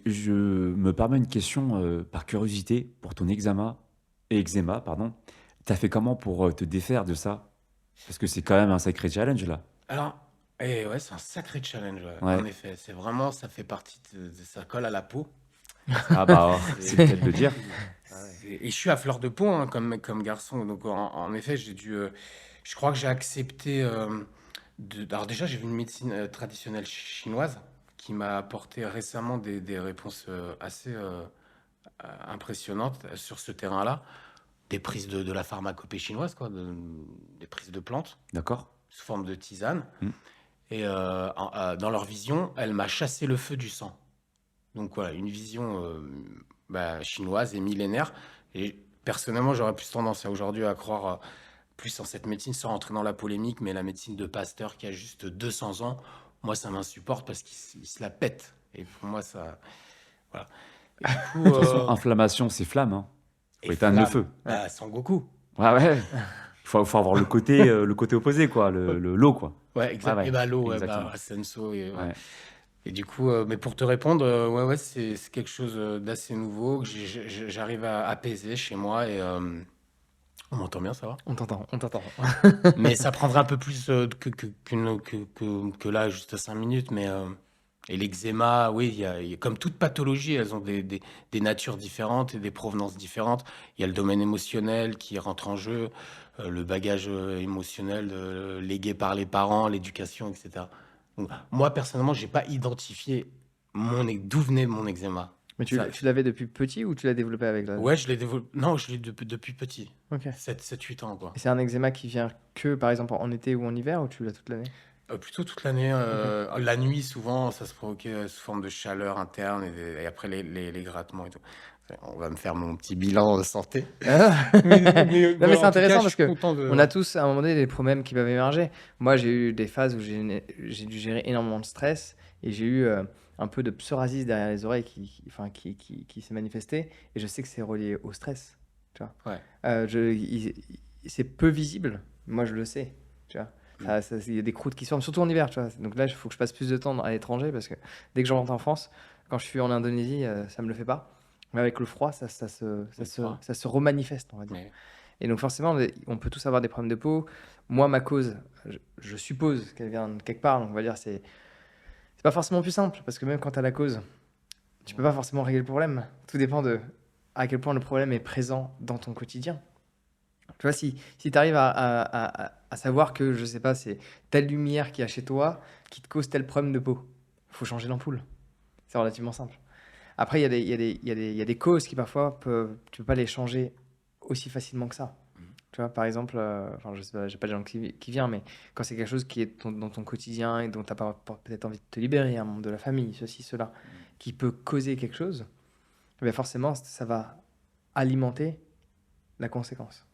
je me permets une question par curiosité pour ton eczéma, pardon. T'as fait comment pour te défaire de ça? Parce que c'est quand même un sacré challenge là. Alors, ouais, c'est un sacré challenge, ouais, en Ouais. effet. C'est vraiment, ça fait partie ça colle à la peau. Ah bah, c'est le C'est, cas de le dire. Ah ouais. et je suis à fleur de peau, hein, comme garçon. Donc, en effet, je crois que j'ai accepté. Alors, déjà, j'ai vu une médecine traditionnelle chinoise qui m'a apporté récemment des réponses assez impressionnantes sur ce terrain-là. Des prises de la pharmacopée chinoise, quoi, des prises de plantes D'accord? sous forme de tisane. Hmm. Et dans leur vision, elle m'a chassé le feu du sang. Donc voilà, une vision chinoise et millénaire. Et personnellement, j'aurais plus tendance aujourd'hui à croire plus en cette médecine sans rentrer dans la polémique, mais la médecine de Pasteur qui a juste 200 ans, moi ça m'insupporte parce qu'il se la pète. Et pour moi, ça. Voilà. Et du De coup, toute façon, inflammation, c'est flamme, hein. et Faut éteindre le flamme, feu. Ouais. bah, Sangoku. Ouais, ouais. Faut avoir le côté opposé, quoi. L'eau, quoi. Ouais, Ouais, exact. Et ouais. bah l'eau, ouais, bah Exactement. Senso. Et, ouais. Ouais. Et du coup, mais pour te répondre, ouais, c'est quelque chose d'assez nouveau que j'arrive à apaiser chez moi et on m'entend bien, ça va? On t'entend, on t'entend. Mais ça prendrait un peu plus que là, juste 5 minutes. Et l'eczéma, oui, comme toute pathologie, elles ont des natures différentes et des provenances différentes. Il y a le domaine émotionnel qui rentre en jeu, le bagage émotionnel légué par les parents, l'éducation, etc. Donc, moi, personnellement, j'ai pas identifié d'où venait mon eczéma. Mais Ça, tu l'avais depuis petit ou tu l'as développé avec l'âge? ouais, je l'ai développé. Non, je l'ai depuis petit. Ok. 7 8 ans, quoi. Et c'est un eczéma qui vient que, par exemple, en été ou en hiver ou tu l'as toute l'année? Plutôt toute l'année. Ok. La nuit, souvent, ça se provoquait sous forme de chaleur interne et après les grattements et tout. On va me faire mon petit bilan de santé. Ah. Non, mais Voilà, c'est en tout cas, intéressant je parce suis que content on de. a tous à un moment donné des problèmes qui peuvent émerger. Moi, j'ai eu des phases où j'ai dû gérer énormément de stress et j'ai eu un peu de psoriasis derrière les oreilles qui s'est manifesté et je sais que c'est relié au stress. Tu vois. Ouais. C'est peu visible, moi je le sais. Tu vois. Il y a des croûtes qui se forment, surtout en hiver. Tu vois. Donc là, il faut que je passe plus de temps à l'étranger parce que dès que je rentre en France, quand je suis en Indonésie, ça me le fait pas. Mais avec le froid, ça se remanifeste, on va dire. Mais, Et donc forcément, on peut tous avoir des problèmes de peau. Moi, ma cause, je suppose qu'elle vient de quelque part. Donc on va dire c'est pas forcément plus simple parce que même quand tu as la cause, tu peux pas forcément régler le problème. Tout dépend de à quel point le problème est présent dans ton quotidien. Tu vois, si tu arrives à savoir que, je sais pas, c'est telle lumière qu'il y a chez toi qui te cause tel problème de peau, il faut changer l'ampoule. C'est relativement simple. Après, il y a des causes qui parfois tu peux pas les changer aussi facilement que ça. Tu vois, par exemple, enfin, je sais pas, j'ai pas de gens qui vient, mais quand c'est quelque chose qui est dans ton quotidien et dont tu as peut-être envie de te libérer, un membre de la famille, ceci, cela, qui peut causer quelque chose, ben forcément, ça va alimenter la conséquence.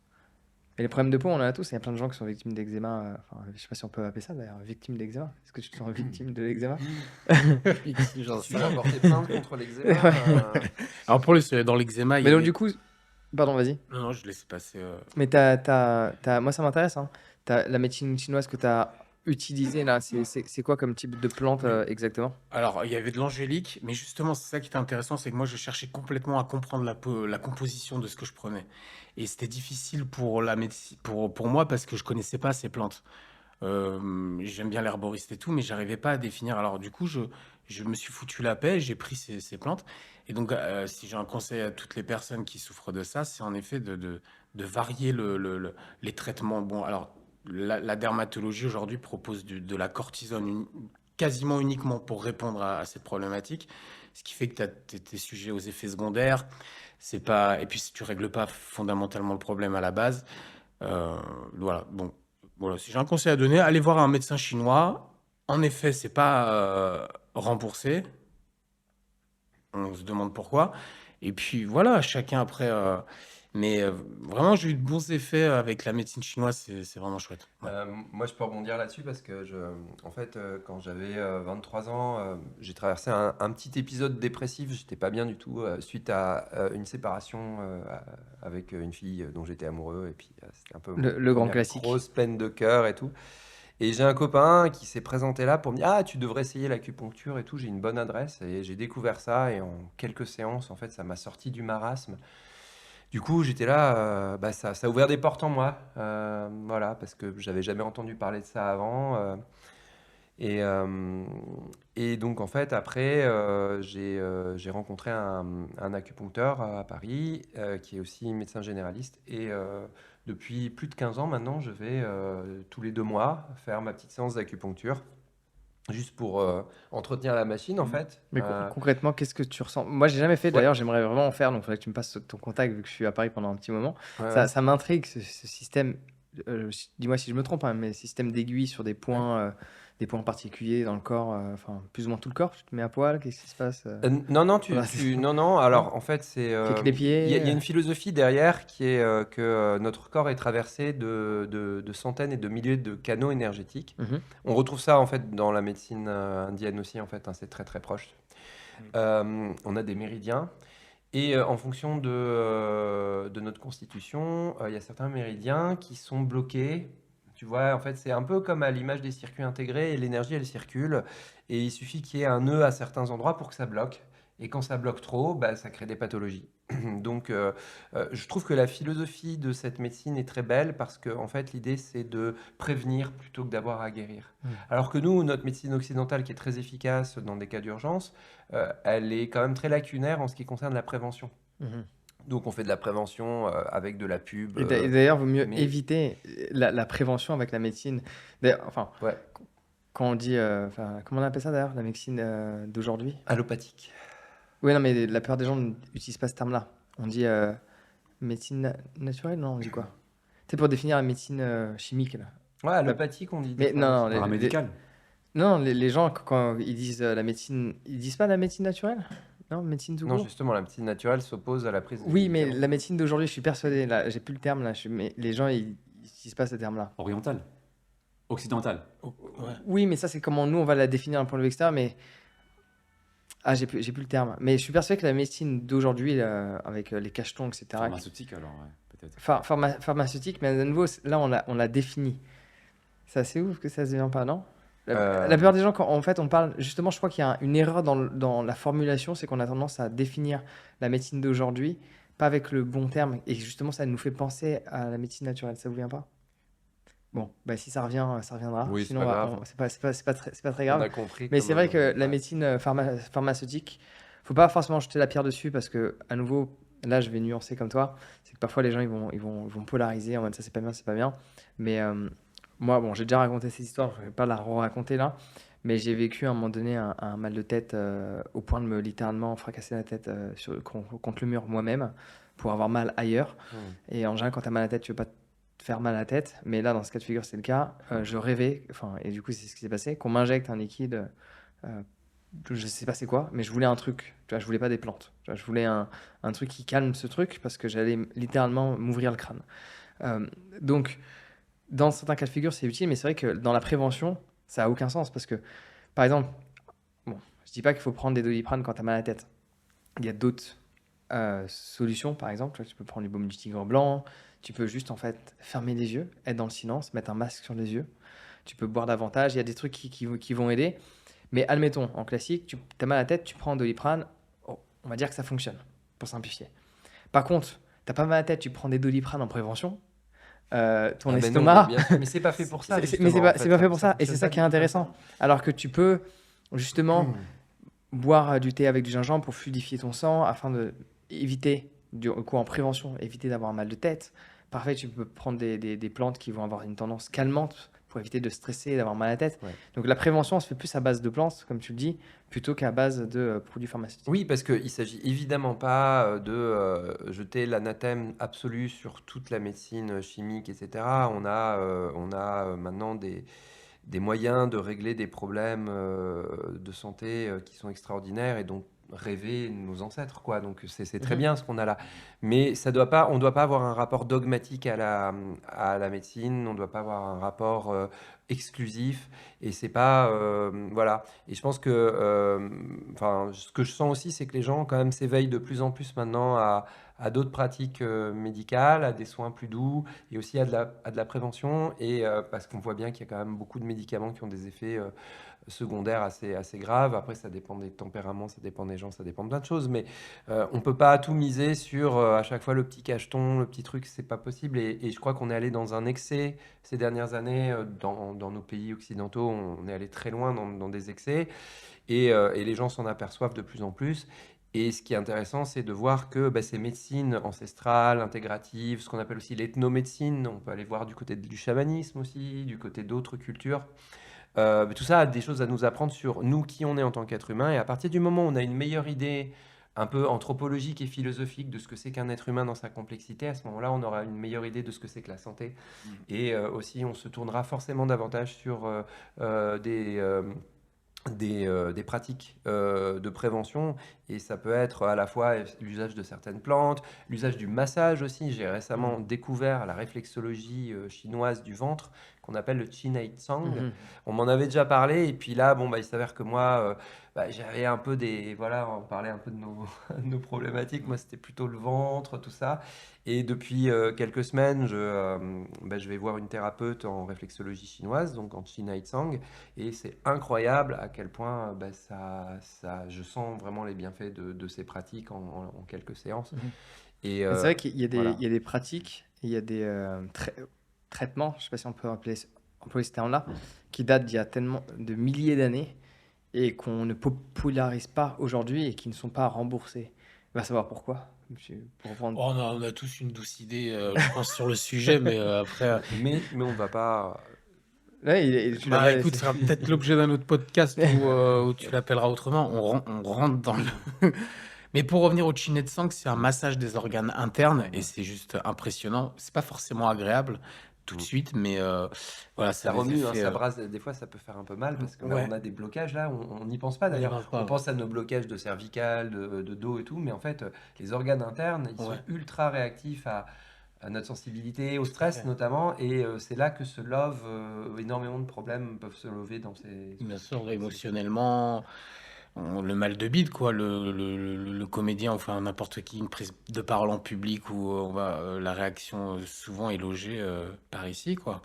Et les problèmes de peau, on en a tous. Il y a plein de gens qui sont victimes d'eczéma. Enfin, je sais pas si on peut appeler ça d'ailleurs, victime d'eczéma. Est-ce que tu te sens victime de l'eczéma? j'en Tu sais veux rien. porter plainte contre l'eczéma? Alors pour dans l'eczéma, il y Mais a donc des. du coup, pardon, vas-y. Non, non, je laisse passer. Mais moi ça m'intéresse, hein. La médecine chinoise que tu as utilisée là, c'est quoi comme type de plante exactement? Alors, il y avait de l'angélique, mais justement, c'est ça qui était intéressant, c'est que moi, je cherchais complètement à comprendre la composition de ce que je prenais. Et c'était difficile pour la médecine, pour moi, parce que je connaissais pas ces plantes. J'aime bien l'herboriste et tout, mais j'arrivais pas à définir. Alors, du coup, je me suis foutu la paix, j'ai pris ces plantes. Et donc, si j'ai un conseil à toutes les personnes qui souffrent de ça, c'est en effet de varier les traitements. Bon, alors, la dermatologie aujourd'hui propose de la cortisone quasiment uniquement pour répondre à cette problématique, ce qui fait que tu es sujet aux effets secondaires. C'est pas, et puis si tu règles pas fondamentalement le problème à la base, voilà. Bon, voilà. Si j'ai un conseil à donner, allez voir un médecin chinois. En effet, c'est pas remboursé. On se demande pourquoi. Et puis voilà, chacun après. Mais vraiment, j'ai eu de bons effets avec la médecine chinoise. C'est vraiment chouette. Ouais. Moi, je peux rebondir là-dessus parce que, en fait, quand j'avais 23 ans, j'ai traversé un petit épisode dépressif. J'étais pas bien du tout suite à une séparation avec une fille dont j'étais amoureux. Et puis, c'était un peu ma Le grand première classique. grosse peine de cœur et tout. Et j'ai un copain qui s'est présenté là pour me dire: «Ah, tu devrais essayer l'acupuncture et tout, j'ai une bonne adresse» et j'ai découvert ça et en quelques séances, en fait, ça m'a sorti du marasme. Du coup, j'étais là, bah, ça a ouvert des portes en moi, voilà, parce que j'avais jamais entendu parler de ça avant, et hem et donc en fait, après, j'ai rencontré un acupuncteur à Paris, qui est aussi médecin généraliste et depuis plus de 15 ans maintenant, je vais, tous les 2 mois faire ma petite séance d'acupuncture, juste pour, entretenir la machine, en Mmh. fait. Mais concrètement, qu'est-ce que tu ressens? Moi, j'ai jamais fait, Ouais, d'ailleurs, j'aimerais vraiment en faire, donc il faudrait que tu me passes ton contact vu que je suis à Paris pendant un petit moment. ouais, ouais. Ça m'intrigue ce système, dis-moi si je me trompe, hein, mais système d'aiguille sur des points particuliers dans le corps, enfin plus ou moins tout le corps. Tu te mets à poil, qu'est-ce qui se passe? Non, non, Voilà, c'est non, non, non? alors en fait, c'est, Clique les il y a pieds, une philosophie derrière qui est que notre corps est traversé de centaines et de milliers de canaux énergétiques. Mmh. On retrouve ça en fait dans la médecine indienne aussi, en fait, hein, c'est très très proche. Oui. On a des méridiens et en fonction de notre constitution, il y a certains méridiens qui sont bloqués. Tu vois, en fait, c'est un peu comme à l'image des circuits intégrés et l'énergie, elle circule et il suffit qu'il y ait un nœud à certains endroits pour que ça bloque. Et quand ça bloque trop, bah, ça crée des pathologies. Donc, je trouve que la philosophie de cette médecine est très belle parce que, en fait, l'idée, c'est de prévenir plutôt que d'avoir à guérir. Mmh. Alors que nous, notre médecine occidentale, qui est très efficace dans des cas d'urgence, elle est quand même très lacunaire en ce qui concerne la prévention. Mmh. Donc, on fait de la prévention avec de la pub, Et d'ailleurs, vaut mieux mais éviter la prévention avec la médecine. D'ailleurs, enfin, ouais, quand on dit, enfin, comment on appelle ça d'ailleurs, la médecine d'aujourd'hui? allopathique. Oui, non, mais la plupart des gens n'utilisent pas ce terme-là. On dit médecine naturelle, non, on dit quoi? C'est pour définir la médecine chimique, là. Ouais, La- allopathique, on dit des Mais fois non, non, aussi. Paramédical. non, les gens, quand ils disent la médecine, ils disent pas la médecine naturelle? Non, médecine tout Non, court? justement, la médecine naturelle s'oppose à la prise de Oui, mais médicaments. la médecine d'aujourd'hui, je suis persuadé, là, j'ai plus le terme, là, mais les gens, ils n'utilisent pas ce terme-là. Oriental. Occidental. Oh, ouais. Oui, mais ça, c'est comment nous, on va la définir d'un point de vue extérieur, mais. Ah, j'ai plus le terme. Mais je suis persuadé que la médecine d'aujourd'hui, avec les cachetons, etc., Pharmaceutique alors, ouais, peut-être. pharmaceutique, mais à nouveau, là, on l'a défini. C'est assez ouf que ça se vient pas, non? La Euh, plupart des gens, quand en fait on parle, justement, je crois qu'il y a une erreur dans la formulation, c'est qu'on a tendance à définir la médecine d'aujourd'hui, pas avec le bon terme, et justement, ça nous fait penser à la médecine naturelle. Ça vous vient pas? Bon, bah, si ça revient, ça reviendra. Oui, c'est Sinon, pas grave. c'est pas très On grave. a compris Mais comme c'est vrai que la ouais. médecine pharmaceutique, faut pas forcément jeter la pierre dessus parce que, à nouveau, là, je vais nuancer comme toi. C'est que parfois les gens ils vont polariser en mode ça c'est pas bien, c'est pas bien. Mais moi, bon, j'ai déjà raconté cette histoire, je vais pas la raconter là. Mais j'ai vécu à un moment donné un mal de tête au point de me littéralement fracasser la tête contre le mur moi-même pour avoir mal ailleurs. Hmm. Et en général, quand tu as mal à la tête, tu veux pas te faire mal à la tête. Mais là, dans ce cas de figure, c'est le cas. Je rêvais, enfin, et du coup, c'est ce qui s'est passé, qu'on m'injecte un liquide, euh, je sais pas c'est quoi, mais je voulais un truc. Tu vois, je voulais pas des plantes. Tu vois, je voulais un truc qui calme ce truc parce que j'allais littéralement m'ouvrir le crâne. Euh, donc, dans certains cas de figure, c'est utile, mais c'est vrai que dans la prévention, ça a aucun sens parce que, par exemple, bon, je dis pas qu'il faut prendre des Doliprane quand tu as mal à la tête. Il y a d'autres solutions, par exemple. Tu vois, tu peux prendre du baume du tigre blanc. Tu peux juste, en fait, fermer les yeux, être dans le silence, mettre un masque sur les yeux. Tu peux boire davantage. Il y a des trucs qui vont aider. Mais admettons, en classique, tu as mal à la tête, tu prends un Doliprane. Oh, on va dire que ça fonctionne, pour simplifier. Par contre, t'as pas mal à la tête, tu prends des Doliprane en prévention. Ton Ah, mais non, estomac. mais bien sûr, mais c'est pas fait pour ça, Mais justement, c'est en pas, fait. c'est pas fait pour ça. Et fonctionne c'est ça pas qui est du tout comme intéressant. ça. Alors que tu peux, justement, boire du thé avec du gingembre pour fluidifier ton sang afin de éviter, du coup en prévention, éviter d'avoir un mal de tête. Parfait, tu peux prendre des plantes qui vont avoir une tendance calmante pour éviter de stresser et d'avoir mal à la tête. Ouais. Donc la prévention, on se fait plus à base de plantes, comme tu le dis, plutôt qu'à base de produits pharmaceutiques. Oui, parce qu'il ne s'agit évidemment pas de jeter l'anathème absolu sur toute la médecine chimique, etc. On a maintenant des moyens de régler des problèmes de santé qui sont extraordinaires et dont rêvé nos ancêtres, quoi. Donc c'est très bien ce qu'on a là. Mais ça doit pas, on ne doit pas avoir un rapport dogmatique à la médecine, on ne doit pas avoir un rapport exclusif. Et c'est pas. Voilà. Et je pense que. Enfin, ce que je sens aussi, c'est que les gens, quand même, s'éveillent de plus en plus maintenant à d'autres pratiques médicales, à des soins plus doux et aussi à de la prévention. Et parce qu'on voit bien qu'il y a quand même beaucoup de médicaments qui ont des effets secondaires assez graves. Après, ça dépend des tempéraments, ça dépend des gens, ça dépend de plein de choses. Mais on peut pas tout miser sur à chaque fois le petit cacheton, le petit truc, c'est pas possible. Et je crois qu'on est allé dans un excès ces dernières années dans nos pays occidentaux. On est allé très loin dans des excès et les gens s'en aperçoivent de plus en plus. Et ce qui est intéressant, c'est de voir que bah, ces médecines ancestrales, intégratives, ce qu'on appelle aussi l'ethnomédecine, on peut aller voir du côté du chamanisme aussi, du côté d'autres cultures. Tout ça a des choses à nous apprendre sur nous, qui on est en tant qu'être humain. Et à partir du moment où on a une meilleure idée un peu anthropologique et philosophique de ce que c'est qu'un être humain dans sa complexité, à ce moment-là, on aura une meilleure idée de ce que c'est que la santé. Et aussi, on se tournera forcément davantage sur des pratiques de prévention. Et ça peut être à la fois l'usage de certaines plantes, l'usage du massage aussi. J'ai récemment découvert la réflexologie chinoise du ventre qu'on appelle le Qinei Tsang. On m'en avait déjà parlé et puis là, bon, bah, il s'avère que moi, j'avais un peu des... Voilà, on parlait un peu de nos, nos problématiques. Moi, c'était plutôt le ventre, tout ça. Et depuis quelques semaines, je vais voir une thérapeute en réflexologie chinoise, donc en Qinei Tsang. Et c'est incroyable à quel point je sens vraiment les bienfaits de ces pratiques en quelques séances. Et C'est vrai qu'il y a voilà. il y a des pratiques, il y a des traitements, je ne sais pas si on peut employer ce terme-là, qui datent d'il y a tellement de milliers d'années et qu'on ne popularise pas aujourd'hui et qui ne sont pas remboursés. Va savoir pourquoi. Pour reprendre. Oh, on a tous une douce idée, je pense, sur le sujet, mais après, Mais on ne va pas... Ouais, tu l'as bah pas écoute, laissé. ce sera peut-être l'objet d'un autre podcast où tu l'appelleras autrement. On rentre dans le. Mais pour revenir au Chinet Sang, c'est un massage des organes internes et c'est juste impressionnant. C'est pas forcément agréable tout de suite, mais voilà, ça Ça a des remue, hein, effets. ça brasse, des fois ça peut faire un peu mal parce qu'on Ouais, a des blocages là, on n'y pense pas on y d'ailleurs. pense On pas. pense à nos blocages de cervical, de dos et tout, mais en fait, les organes internes, ils sont Ouais, ultra réactifs à notre sensibilité, au tout à stress fait. notamment, et c'est là que se love, énormément de problèmes peuvent se lever Bien sûr, dans ces cas. émotionnellement, le mal de bide, quoi. Le comédien, enfin n'importe qui, une prise de parole en public où la réaction souvent est logée par ici, quoi.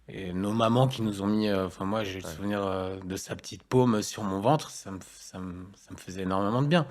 Et nos mamans qui nous ont mis, enfin moi j'ai le Ouais. souvenir de sa petite paume sur mon ventre, ça me faisait énormément de bien.